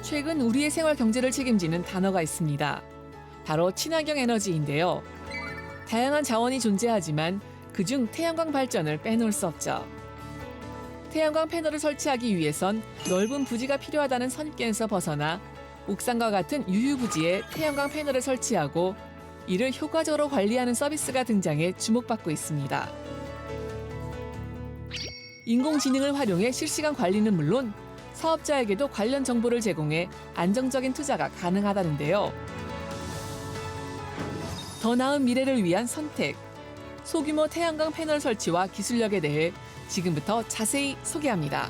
최근 우리의 생활 경제를 책임지는 단어가 있습니다. 바로 친환경 에너지인데요. 다양한 자원이 존재하지만 그중 태양광 발전을 빼놓을 수 없죠. 태양광 패널을 설치하기 위해선 넓은 부지가 필요하다는 선입견에서 벗어나 옥상과 같은 유휴부지에 태양광 패널을 설치하고 이를 효과적으로 관리하는 서비스가 등장해 주목받고 있습니다. 인공지능을 활용해 실시간 관리는 물론 사업자에게도 관련 정보를 제공해 안정적인 투자가 가능하다는데요. 더 나은 미래를 위한 선택. 소규모 태양광 패널 설치와 기술력에 대해 지금부터 자세히 소개합니다.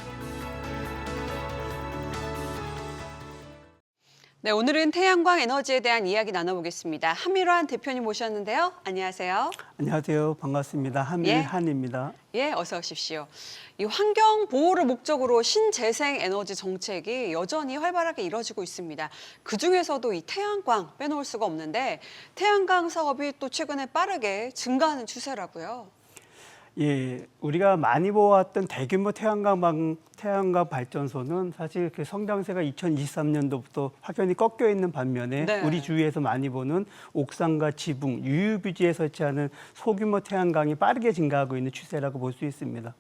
네, 오늘은 태양광 에너지에 대한 이야기 나눠보겠습니다. 한밀환 대표님 모셨는데요. 안녕하세요. 안녕하세요. 반갑습니다. 한밀환입니다. 예, 어서 오십시오. 이 환경 보호를 목적으로 신재생 에너지 정책이 여전히 활발하게 이뤄지고 있습니다. 그중에서도 이 태양광 빼놓을 수가 없는데 태양광 사업이 또 최근에 빠르게 증가하는 추세라고요. 예, 우리가 많이 보았던 대규모 태양광 발전소는 사실 그 성장세가 2023년도부터 확연히 꺾여 있는 반면에 네. 우리 주위에서 많이 보는 옥상과 지붕, 유휴부지에 설치하는 소규모 태양광이 빠르게 증가하고 있는 추세라고 볼 수 있습니다.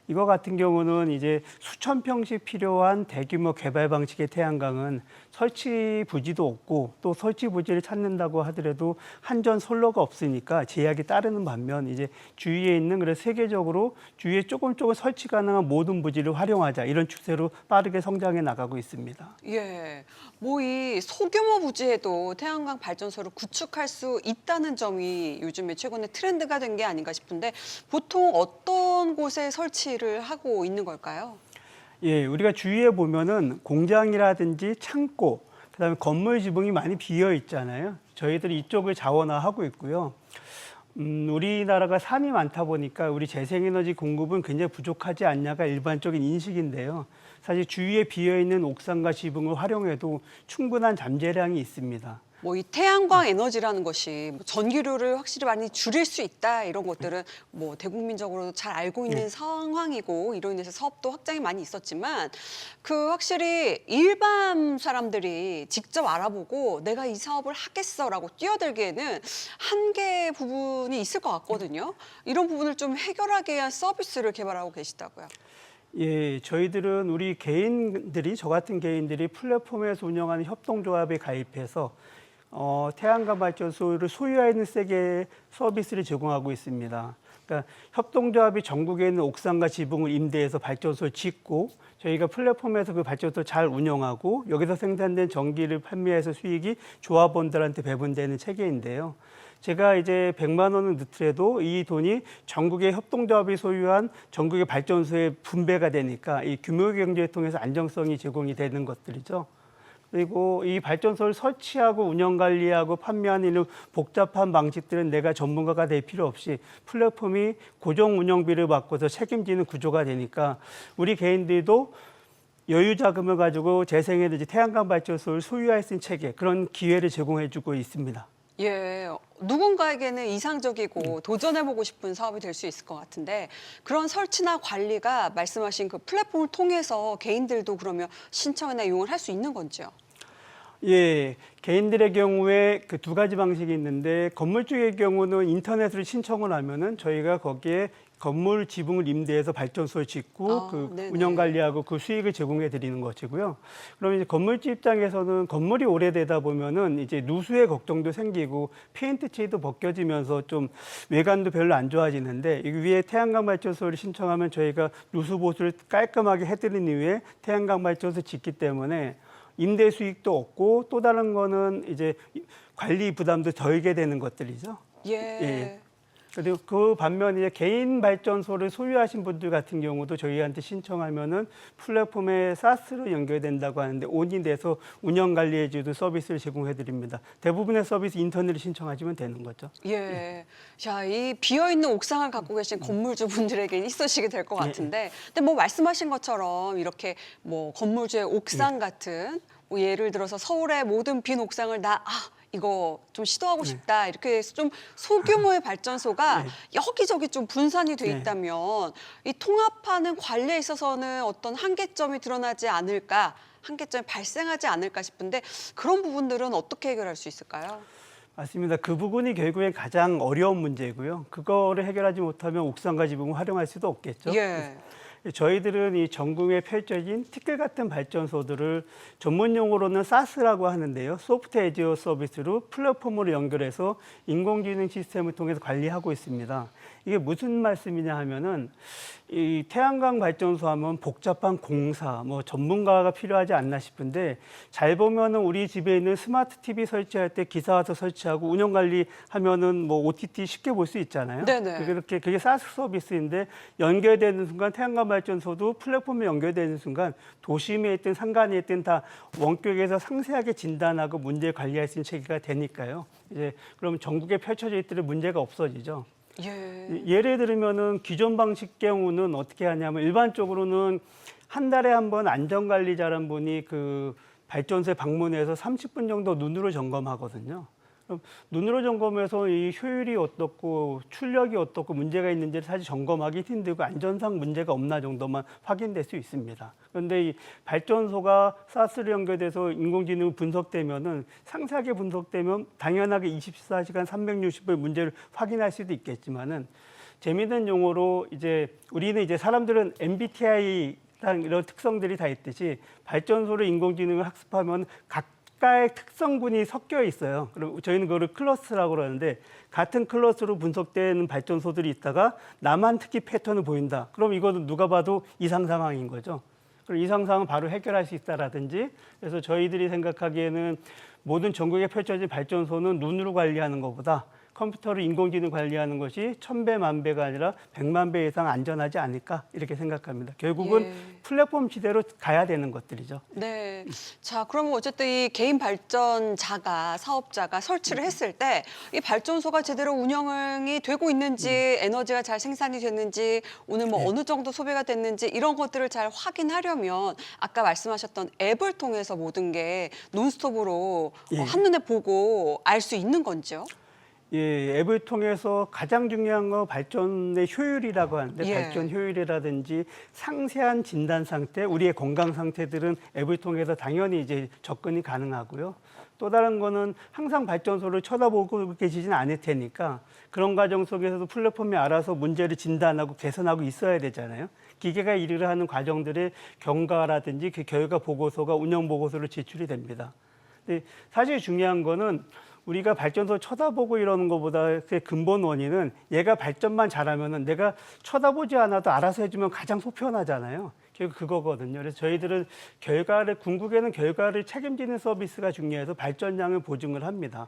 이거 같은 경우는 이제 수천 평씩 필요한 대규모 개발 방식의 태양광은 설치 부지도 없고 또 설치 부지를 찾는다고 하더라도 한전 솔로가 없으니까 제약이 따르는 반면 이제 주위에 있는 그래서 세계적으로 주위에 조금 설치 가능한 모든 부지를 활용하자 이런 추세로 빠르게 성장해 나가고 있습니다. 예, 뭐 이 소규모 부지에도 태양광 발전소를 구축할 수 있다는 점이 요즘에 최근에 트렌드가 된 게 아닌가 싶은데 보통 어떤 곳에 설치를 하고 있는 걸까요? 예, 우리가 주위에 보면은 공장이라든지 창고, 그다음에 건물 지붕이 많이 비어 있잖아요. 저희들이 이쪽을 자원화하고 있고요. 우리나라가 산이 많다 보니까 우리 재생에너지 공급은 굉장히 부족하지 않냐가 일반적인 인식인데요. 사실 주위에 비어 있는 옥상과 지붕을 활용해도 충분한 잠재량이 있습니다. 뭐 이 태양광 에너지라는 것이 뭐 전기료를 확실히 많이 줄일 수 있다 이런 것들은 뭐 대국민적으로 잘 알고 있는 상황이고 이로 인해서 사업도 확장이 많이 있었지만 그 확실히 일반 사람들이 직접 알아보고 내가 이 사업을 하겠어라고 뛰어들기에는 한계 부분이 있을 것 같거든요. 이런 부분을 좀 해결하기 위한 서비스를 개발하고 계시다고요. 예, 저희들은 우리 개인들이, 저 같은 개인들이 플랫폼에서 운영하는 협동조합에 가입해서 태양광 발전소를 소유하고 있는 세계 서비스를 제공하고 있습니다. 그러니까 협동조합이 전국에 있는 옥상과 지붕을 임대해서 발전소를 짓고 저희가 플랫폼에서 그 발전소를 잘 운영하고 여기서 생산된 전기를 판매해서 수익이 조합원들한테 배분되는 체계인데요. 제가 이제 100만 원을 넣더라도 이 돈이 전국의 협동조합이 소유한 전국의 발전소에 분배가 되니까 이 규모 경제를 통해서 안정성이 제공이 되는 것들이죠. 그리고 이 발전소를 설치하고 운영 관리하고 판매하는 이런 복잡한 방식들은 내가 전문가가 될 필요 없이 플랫폼이 고정 운영비를 받고서 책임지는 구조가 되니까 우리 개인들도 여유 자금을 가지고 재생에너지 태양광 발전소를 소유할 수 있는 체계 그런 기회를 제공해주고 있습니다. 예, 누군가에게는 이상적이고 도전해보고 싶은 사업이 될 수 있을 것 같은데 그런 설치나 관리가 말씀하신 그 플랫폼을 통해서 개인들도 그러면 신청이나 이용을 할 수 있는 건지요? 예, 개인들의 경우에 그 두 가지 방식이 있는데 건물주의 경우는 인터넷으로 신청을 하면은 저희가 거기에 건물 지붕을 임대해서 발전소를 짓고 네네. 운영 관리하고 그 수익을 제공해 드리는 것이고요. 그럼 이제 건물주 입장에서는 건물이 오래되다 보면은 이제 누수의 걱정도 생기고 페인트 칠도 벗겨지면서 좀 외관도 별로 안 좋아지는데 이 위에 태양광 발전소를 신청하면 저희가 누수 보수를 깔끔하게 해드린 이후에 태양광 발전소 짓기 때문에 임대 수익도 없고 또 다른 거는 이제 관리 부담도 덜게 되는 것들이죠. 예. 예. 그리고 그 반면 이제 개인 발전소를 소유하신 분들 같은 경우도 저희한테 신청하면은 플랫폼에 사스로 연결된다고 하는데 온이 돼서 운영 관리해주는 서비스를 제공해 드립니다. 대부분의 서비스 인터넷으로 신청하시면 되는 거죠. 예. 자, 이 비어 있는 옥상을 갖고 계신 건물주분들에게 있으시게 될 것 같은데, 근데 뭐 말씀하신 것처럼 이렇게 뭐 건물주의 옥상 같은 뭐 예를 들어서 서울의 모든 빈 옥상을 이거 좀 시도하고 싶다 이렇게 해서 좀 소규모의 발전소가 여기저기 좀 분산이 돼 있다면 이 통합하는 관리에 있어서는 어떤 한계점이 드러나지 않을까 한계점이 발생하지 않을까 싶은데 그런 부분들은 어떻게 해결할 수 있을까요? 맞습니다. 그 부분이 결국엔 가장 어려운 문제고요. 그거를 해결하지 못하면 옥상과 지붕을 활용할 수도 없겠죠. 예. 저희들은 이 전국에 펼쳐진 티끌 같은 발전소들을 전문 용어로는 사스라고 하는데요. 소프트 에지어 서비스로 플랫폼으로 연결해서 인공지능 시스템을 통해서 관리하고 있습니다. 이게 무슨 말씀이냐 하면은 이 태양광 발전소 하면 복잡한 공사, 뭐 전문가가 필요하지 않나 싶은데 잘 보면은 우리 집에 있는 스마트 TV 설치할 때 기사 와서 설치하고 운영 관리하면은 뭐 OTT 쉽게 볼 수 있잖아요. 네네. 그게 사스 서비스인데 연결되는 순간 태양광 발전소도 플랫폼에 연결되는 순간 도심에 있든 상간에 있든 다 원격에서 상세하게 진단하고 문제 관리할 수 있는 체계가 되니까요. 이제 그럼 전국에 펼쳐져 있더라도 문제가 없어지죠. 예. 예를 들면은 기존 방식 경우는 어떻게 하냐면 일반적으로는 한 달에 한 번 안전관리자란 분이 그 발전소에 방문해서 30분 정도 눈으로 점검하거든요. 그럼 눈으로 점검해서 이 효율이 어떻고 출력이 어떻고 문제가 있는지를 사실 점검하기 힘들고 안전상 문제가 없나 정도만 확인될 수 있습니다. 그런데 이 발전소가 사스로 연결돼서 인공지능 분석되면은 상세하게 분석되면 당연하게 24시간 360일 문제를 확인할 수도 있겠지만은 재미있는 용어로 이제 우리는 이제 사람들은 MBTI 이런 특성들이 다 있듯이 발전소를 인공지능을 학습하면 각가의 특성군이 섞여 있어요. 그리고 저희는 그거를 클러스라고 그러는데 같은 클러스로 분석되는 발전소들이 있다가 나만 특히 패턴을 보인다. 그럼 이거는 누가 봐도 이상 상황인 거죠. 그리고 이상 상황은 바로 해결할 수 있다라든지 그래서 저희들이 생각하기에는 모든 전국에 펼쳐진 발전소는 눈으로 관리하는 것보다 컴퓨터로 인공지능 관리하는 것이 1000배, 10,000배가 아니라 100만 배 이상 안전하지 않을까 이렇게 생각합니다. 결국은 예. 플랫폼 시대로 가야 되는 것들이죠. 네. 자, 그러면 어쨌든 이 개인 발전자가 사업자가 설치를 했을 때 이 발전소가 제대로 운영이 되고 있는지 에너지가 잘 생산이 됐는지 오늘 뭐 어느 정도 소비가 됐는지 이런 것들을 잘 확인하려면 아까 말씀하셨던 앱을 통해서 모든 게 논스톱으로 예. 한눈에 보고 알 수 있는 건지요? 예, 앱을 통해서 가장 중요한 건 발전의 효율이라고 하는데 예. 발전 효율이라든지 상세한 진단 상태, 우리의 건강 상태들은 앱을 통해서 당연히 이제 접근이 가능하고요. 또 다른 거는 항상 발전소를 쳐다보고 계시진 않을 테니까 그런 과정 속에서도 플랫폼이 알아서 문제를 진단하고 개선하고 있어야 되잖아요. 기계가 일을 하는 과정들의 경과라든지 그 결과 보고서가 운영 보고서로 제출이 됩니다. 근데 사실 중요한 거는 우리가 발전소 쳐다보고 이러는 것보다 그 근본 원인은 얘가 발전만 잘하면은 내가 쳐다보지 않아도 알아서 해주면 가장 속 편하잖아요. 결국 그거거든요. 그래서 저희들은 궁극에는 결과를 책임지는 서비스가 중요해서 발전량을 보증을 합니다.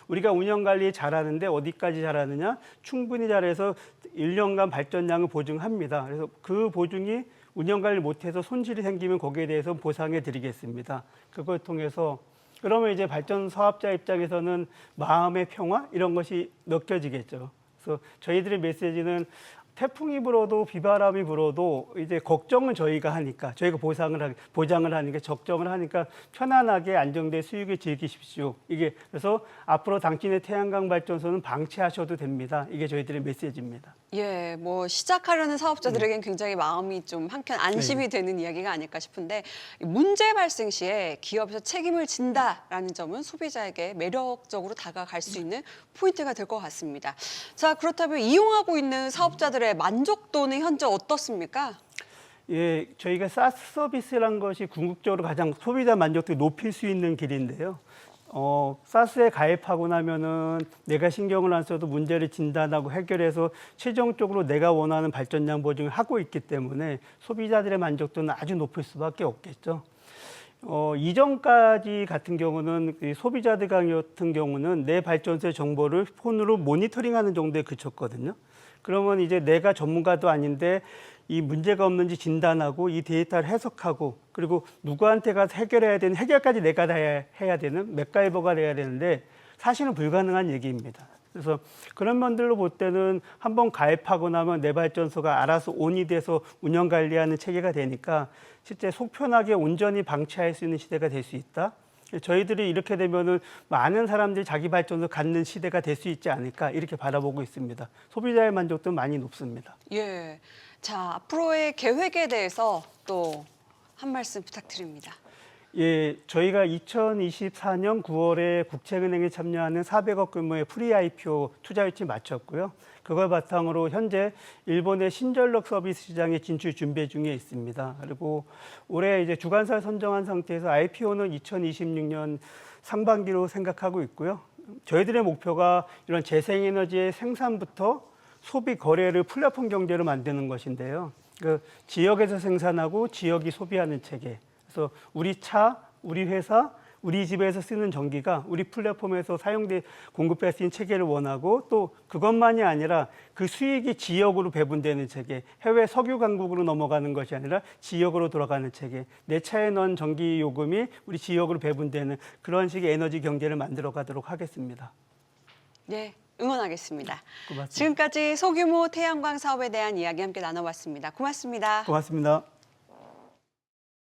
우리가 운영 관리 잘하는데 어디까지 잘하느냐? 충분히 잘해서 1년간 발전량을 보증합니다. 그래서 그 보증이 운영 관리 못해서 손실이 생기면 거기에 대해서 보상해 드리겠습니다. 그걸 통해서 그러면 이제 발전 사업자 입장에서는 마음의 평화 이런 것이 느껴지겠죠. 그래서 저희들의 메시지는 태풍이 불어도 비바람이 불어도 이제 걱정은 저희가 하니까 저희가 보장을 하니까 적정을 하니까 편안하게 안정된 수익을 즐기십시오. 이게 그래서 앞으로 당신의 태양광 발전소는 방치하셔도 됩니다. 이게 저희들의 메시지입니다. 예, 뭐 시작하려는 사업자들에겐 굉장히 마음이 좀 한켠 안심이 네. 되는 이야기가 아닐까 싶은데 문제 발생 시에 기업에서 책임을 진다라는 점은 소비자에게 매력적으로 다가갈 수 있는 포인트가 될 것 같습니다. 자, 그렇다면 이용하고 있는 사업자들의 만족도는 현재 어떻습니까? 예, 저희가 사스 서비스란 것이 궁극적으로 가장 소비자 만족도를 높일 수 있는 길인데요. 사스에 가입하고 나면은 내가 신경을 안 써도 문제를 진단하고 해결해서 최종적으로 내가 원하는 발전량 보증을 하고 있기 때문에 소비자들의 만족도는 아주 높을 수밖에 없겠죠. 이전까지 같은 경우는 소비자들 같은 경우는 내 발전소의 정보를 폰으로 모니터링하는 정도에 그쳤거든요. 그러면 이제 내가 전문가도 아닌데 이 문제가 없는지 진단하고 이 데이터를 해석하고 그리고 누구한테 가서 해결해야 되는 해결까지 내가 다 해야 되는 맥가이버가 돼야 되는데 사실은 불가능한 얘기입니다. 그래서 그런 면들로 볼 때는 한번 가입하고 나면 내 발전소가 알아서 온이 돼서 운영 관리하는 체계가 되니까 실제 속 편하게 온전히 방치할 수 있는 시대가 될 수 있다. 저희들이 이렇게 되면은 많은 사람들이 자기 발전소 갖는 시대가 될 수 있지 않을까 이렇게 바라보고 있습니다. 소비자의 만족도 많이 높습니다. 예. 자, 앞으로의 계획에 대해서 또 한 말씀 부탁드립니다. 예, 저희가 2024년 9월에 국책은행에 참여하는 400억 규모의 프리 IPO 투자 유치 마쳤고요. 그걸 바탕으로 현재 일본의 신전력 서비스 시장에 진출 준비 중에 있습니다. 그리고 올해 이제 주관사를 선정한 상태에서 IPO는 2026년 상반기로 생각하고 있고요. 저희들의 목표가 이런 재생에너지의 생산부터 소비 거래를 플랫폼 경제로 만드는 것인데요. 그 지역에서 생산하고 지역이 소비하는 체계. 그래서 우리 차, 우리 회사, 우리 집에서 쓰는 전기가 우리 플랫폼에서 공급할 수 있는 체계를 원하고 또 그것만이 아니라 그 수익이 지역으로 배분되는 체계, 해외 석유 강국으로 넘어가는 것이 아니라 지역으로 돌아가는 체계, 내 차에 넣은 전기 요금이 우리 지역으로 배분되는 그런 식의 에너지 경제를 만들어 가도록 하겠습니다. 네, 응원하겠습니다. 고맙습니다. 지금까지 소규모 태양광 사업에 대한 이야기 함께 나눠봤습니다. 고맙습니다. 고맙습니다.